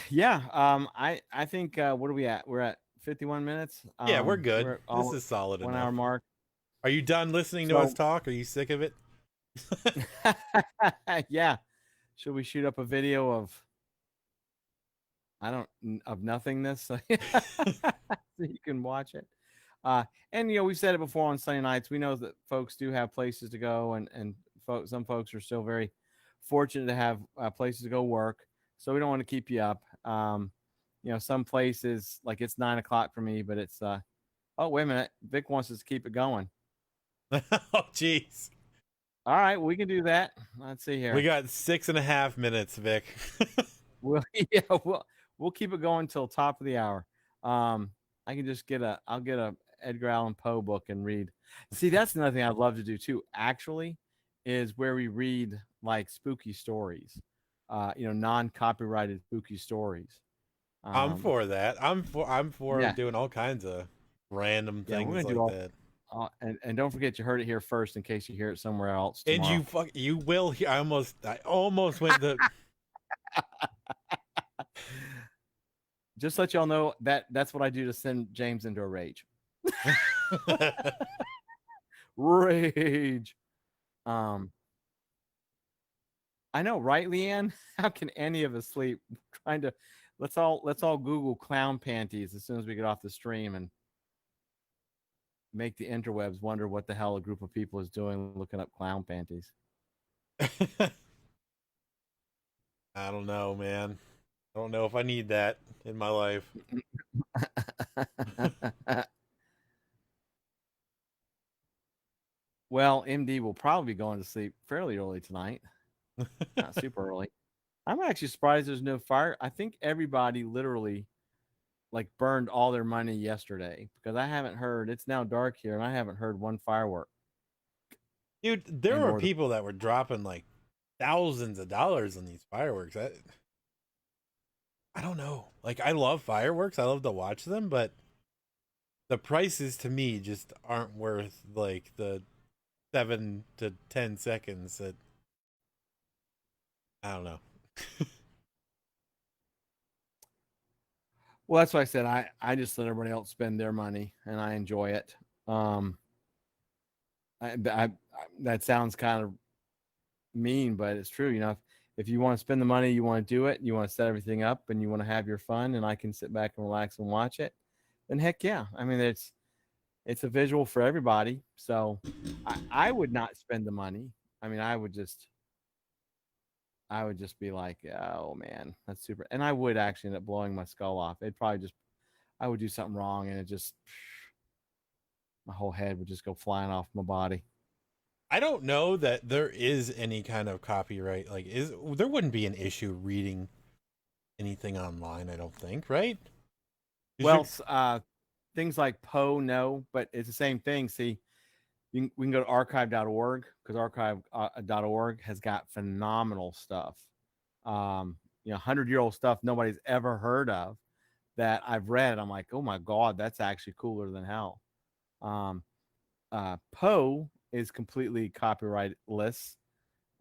yeah, I think what are we at? We're at 51 minutes. Yeah, we're good. This is solid enough. 1 hour mark. Are you done listening to us talk? Are you sick of it? Yeah. Should we shoot up a video of nothingness so you can watch it? And we've said it before on Sunday nights. We know that folks do have places to go, and some folks are still very fortunate to have places to go work. So we don't want to keep you up. Some places, like, it's 9 o'clock for me, but it's oh, wait a minute. Vic wants us to keep it going. Oh, jeez. All right, we can do that. Let's see here. We got 6.5 minutes, Vic. We'll keep it going till top of the hour. I can just I'll get a Edgar Allan Poe book and read. See, that's another thing I'd love to do too, actually, is where we read like spooky stories, non-copyrighted spooky stories. I'm for that. I'm for doing all kinds of random things like that. And don't forget, you heard it here first, in case you hear it somewhere else tomorrow. And you will hear. I almost went to. Just let y'all know that's what I do to send James into a rage. Rage. I know, right, Leanne? How can any of us sleep? Let's all Google clown panties as soon as we get off the stream and make the interwebs wonder what the hell a group of people is doing looking up clown panties. I don't know, man. I don't know if I need that in my life. Well, MD will probably be going to sleep fairly early tonight. Not super early. I'm actually surprised there's no fire. I think everybody literally burned all their money yesterday, because I haven't heard. It's now dark here, and I haven't heard one firework. Dude, there were people that were dropping thousands of dollars on these fireworks. I don't know. I love fireworks. I love to watch them, but the prices to me just aren't worth the 7 to 10 seconds that I don't know. Well, that's why I said I just let everybody else spend their money, and I enjoy it. That sounds kind of mean, but it's true. If you want to spend the money, you want to do it, you want to set everything up, and you want to have your fun, and I can sit back and relax and watch it, then heck yeah. I mean, it's a visual for everybody. So I would not spend the money. I mean, I would just be like, oh man, that's super. And I would actually end up blowing my skull off. I would do something wrong, and my whole head would just go flying off my body. I don't know that there is any kind of copyright. There wouldn't be an issue reading anything online. I don't think, right? Well, things like Poe, no, but it's the same thing. See, we can go to archive.org because archive.org has got phenomenal stuff. 100-year-old stuff nobody's ever heard of that I've read. I'm like, oh my God, that's actually cooler than hell. Poe is completely copyrightless.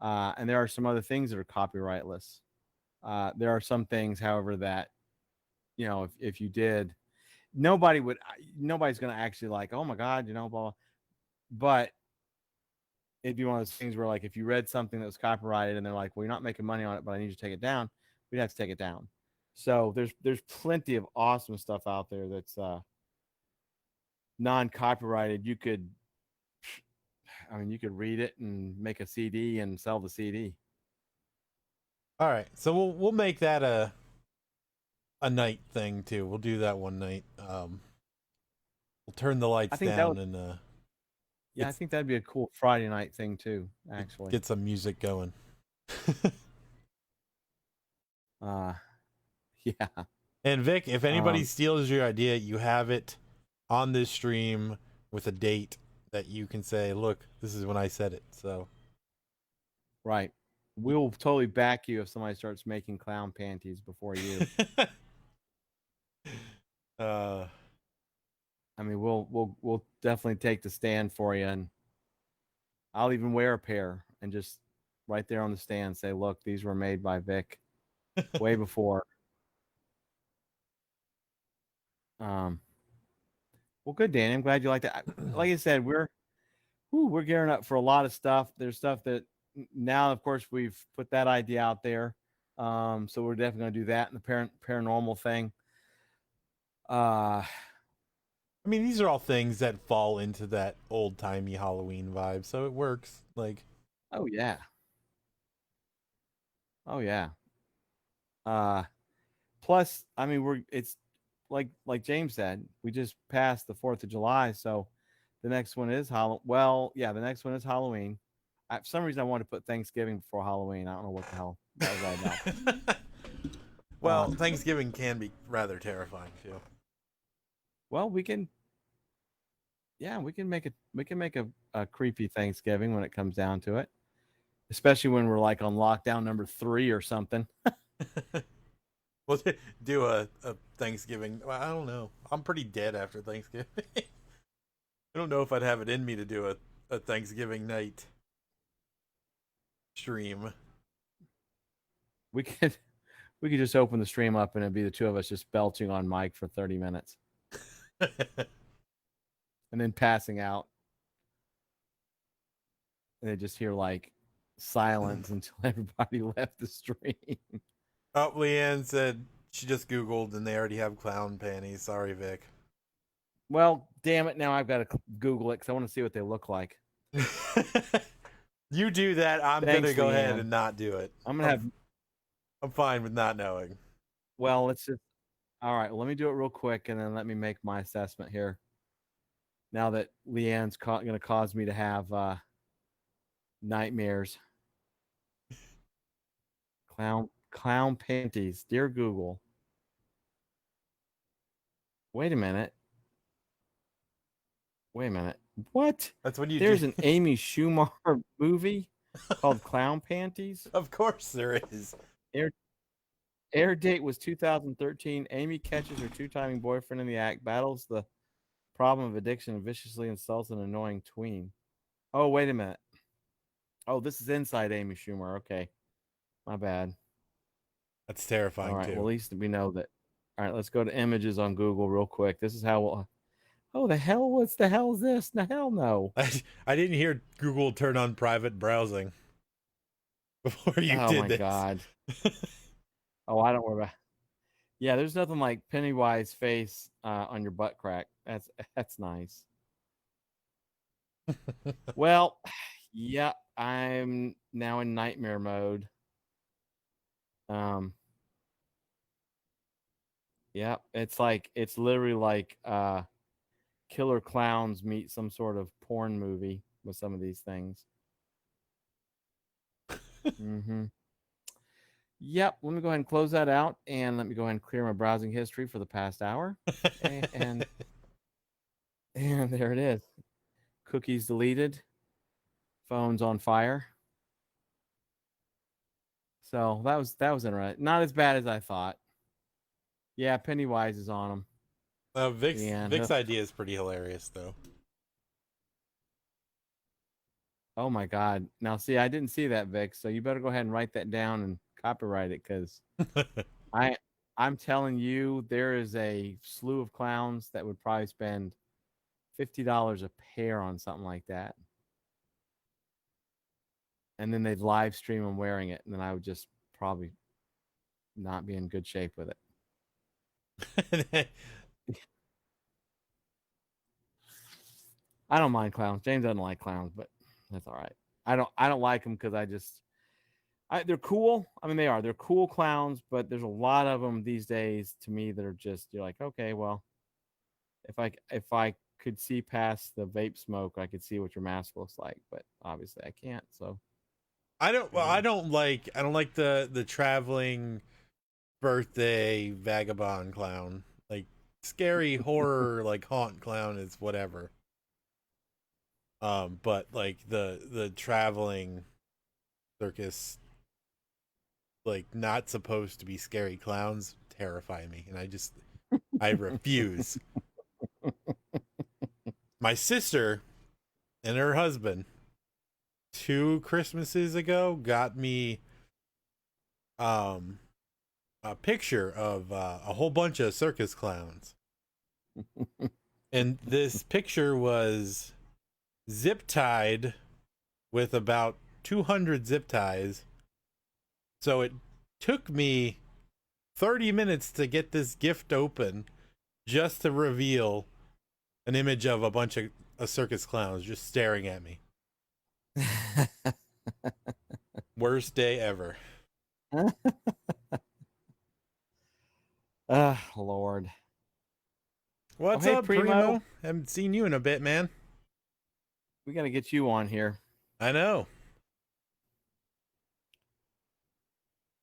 And there are some other things that are copyrightless. There are some things, however, that, if you did, nobody's going to actually like, oh my God, blah, blah. But it'd be one of those things where, like, if you read something that was copyrighted and they're like, well, you're not making money on it, but I need you to take it down, we'd have to take it down. So there's plenty of awesome stuff out there that's non-copyrighted. You could read it and make a CD and sell the CD. All right, so we'll make that a night thing too. We'll do that one night. We'll turn the lights down and I think that'd be a cool Friday night thing too. Actually, get some music going. Yeah. And Vic, if anybody steals your idea, you have it on this stream with a date that you can say, "Look, this is when I said it." So, right, we'll totally back you if somebody starts making clown panties before you. We'll definitely take the stand for you, and I'll even wear a pair and just right there on the stand say, "Look, these were made by Vic way before." Well, good, Danny. I'm glad you like that. Like I said, we're gearing up for a lot of stuff. There's stuff that now, of course, we've put that idea out there. So we're definitely going to do that and the paranormal thing. These are all things that fall into that old timey Halloween vibe, so it works. Like, oh yeah. Plus, it's like James said, we just passed the 4th of July, so the next one is the next one is Halloween. For some reason, I wanted to put Thanksgiving before Halloween. I don't know what the hell that was all about. Well, Thanksgiving can be rather terrifying too. Well, we can make a creepy Thanksgiving when it comes down to it, especially when we're like on lockdown number 3 or something. We'll do a Thanksgiving. Well, I don't know. I'm pretty dead after Thanksgiving. I don't know if I'd have it in me to do a Thanksgiving night stream. We could just open the stream up and it'd be the two of us just belching on mic for 30 minutes. And then passing out. And they just hear like silence until everybody left the stream. Oh, Leanne said she just Googled and they already have clown panties. Sorry, Vic. Well, damn it. Now I've got to Google it because I want to see what they look like. You do that. I'm going to go ahead and not do it. I'm fine with not knowing. Well, all right. Well, let me do it real quick and then let me make my assessment here. Now that Leanne's going to cause me to have nightmares. Clown panties. Dear Google. Wait a minute. What? That's when There's an Amy Schumer movie called Clown Panties. Of course there is. Air date was 2013. Amy catches her two-timing boyfriend in the act, battles the problem of addiction, and viciously insults an annoying tween. Oh, wait a minute. Oh, this is inside Amy Schumer. Okay. My bad. That's terrifying, all right, too. Well, at least we know that. All right, let's go to images on Google real quick. This is how we'll... Oh, the hell? What the hell is this? The hell no. I didn't hear Google turn on private browsing before you did this. Oh, my God. Oh, I don't worry about. Yeah, there's nothing like Pennywise face on your butt crack. That's nice. Well, yeah, I'm now in nightmare mode. Yeah, it's literally like Killer Clowns meet some sort of porn movie with some of these things. Mm-hmm. Yep. Let me go ahead and close that out, and let me go ahead and clear my browsing history for the past hour. And there it is. Cookies deleted. Phone's on fire. So that was interesting. Not as bad as I thought. Yeah, Pennywise is on him. Vic's idea is pretty hilarious, though. Oh my God! Now, see, I didn't see that, Vic. So you better go ahead and write that down and copyright it, because I'm telling you, there is a slew of clowns that would probably spend $50 a pair on something like that, and then they'd live stream them wearing it, and then I would just probably not be in good shape with it. I don't mind clowns. James doesn't like clowns, but that's all right. I don't like them because they're cool. I mean, they're cool clowns, but there's a lot of them these days to me that are just, you're like, okay, well, if I could see past the vape smoke, I could see what your mask looks like, but obviously I can't. So I don't like the traveling birthday vagabond clown. Like scary horror like haunt clown is whatever. But like the traveling circus, like not supposed to be scary clowns, terrify me, and I refuse. My sister and her husband 2 Christmases ago got me a picture of a whole bunch of circus clowns. And this picture was zip tied with about 200 zip ties. So it took me 30 minutes to get this gift open just to reveal an image of a bunch of circus clowns just staring at me. Worst day ever. Lord. What's up, Primo? Haven't seen you in a bit, man. We got to get you on here. I know.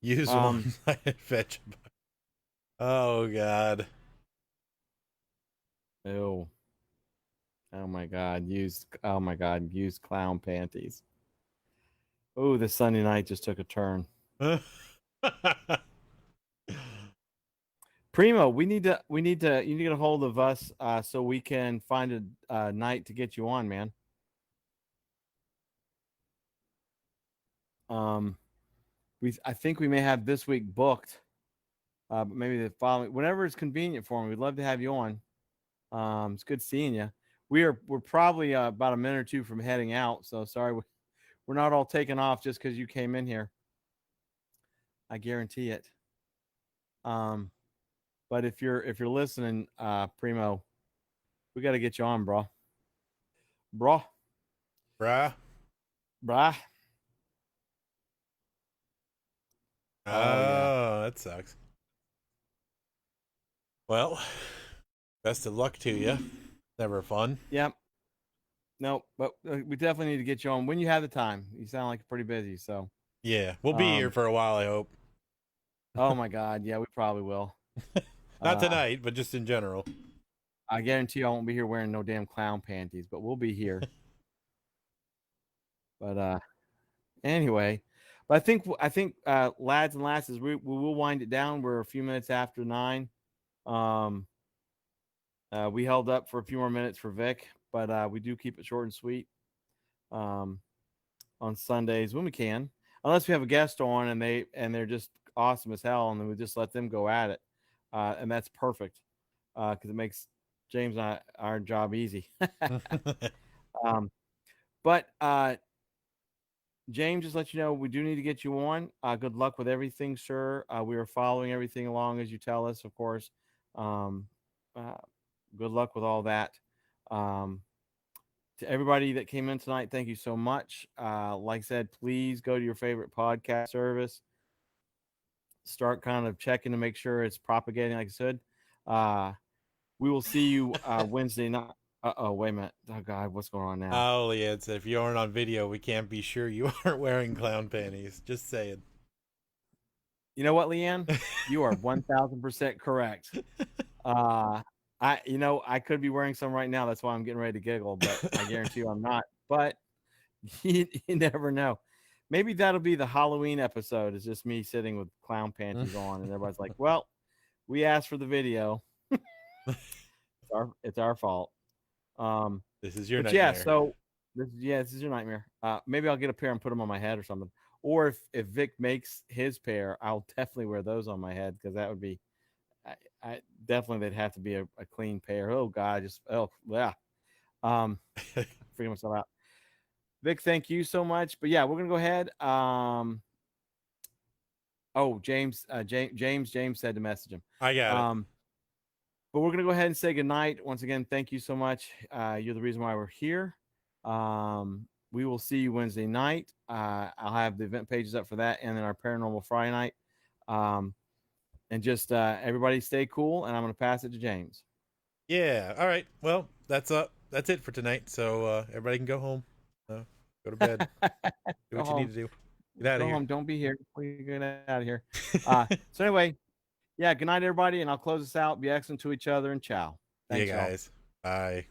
Use one-sided fetch. Oh, God. Oh my God. Used clown panties. Oh, the Sunday night just took a turn. Primo, you need to get a hold of us so we can find a night to get you on, man. I think we may have this week booked, but maybe the following, whenever it's convenient for me. We'd love to have you on. It's good seeing you. We're probably about a minute or two from heading out, so sorry we're not all taking off just because you came in here. I guarantee it. But if you're listening, Primo, we got to get you on, bro. Bruh. Oh, yeah. That sucks. Well, best of luck to you. Never fun. Yep. No, but we definitely need to get you on when you have the time. You sound like you're pretty busy, so. Yeah, we'll be here for a while, I hope. Oh my God, yeah, we probably will. Not tonight, but just in general. I guarantee you I won't be here wearing no damn clown panties, but we'll be here. But anyway, but I think lads and lasses, we will wind it down. We're a few minutes after 9. We held up for a few more minutes for Vic, but we do keep it short and sweet on Sundays when we can, unless we have a guest on and they're just awesome as hell, and then we just let them go at it, and that's perfect because it makes James and our job easy. But James, just let you know, we do need to get you on. Good luck with everything, sir. We are following everything along as you tell us, of course. Good luck with all that. To everybody that came in tonight, thank you so much. Like I said, please go to your favorite podcast service. Start kind of checking to make sure it's propagating, like I said. We will see you Wednesday night. Oh, wait a minute. Oh, God, what's going on now? Oh, yeah, it's if you aren't on video, we can't be sure you aren't wearing clown panties. Just saying. You know what, Leanne? You are 1000% correct. I could be wearing some right now. That's why I'm getting ready to giggle, but I guarantee you I'm not. But you never know. Maybe that'll be the Halloween episode. It's just me sitting with clown panties on, and everybody's like, "Well, we asked for the video. It's our fault." This is your but nightmare. yeah, so this is your nightmare. Maybe I'll get a pair and put them on my head or something. Or if Vic makes his pair, I'll definitely wear those on my head because that would be, I definitely they'd have to be a clean pair. Oh God, yeah. Freaking myself out. Vic, thank you so much. But yeah, we're gonna go ahead. James said to message him. I got it. But we're gonna go ahead and say goodnight. Once again, thank you so much. You're the reason why we're here. We will see you Wednesday night. I'll have the event pages up for that, and then our Paranormal Friday night. And just everybody stay cool. And I'm gonna pass it to James. Yeah. All right. Well, that's it for tonight. So everybody can go home. Go to bed. Do what you need to do. Get out of here. Go home. Don't be here. We get out of here. So anyway, yeah. Good night, everybody, and I'll close this out. Be excellent to each other, and ciao. Thanks, guys. Bye.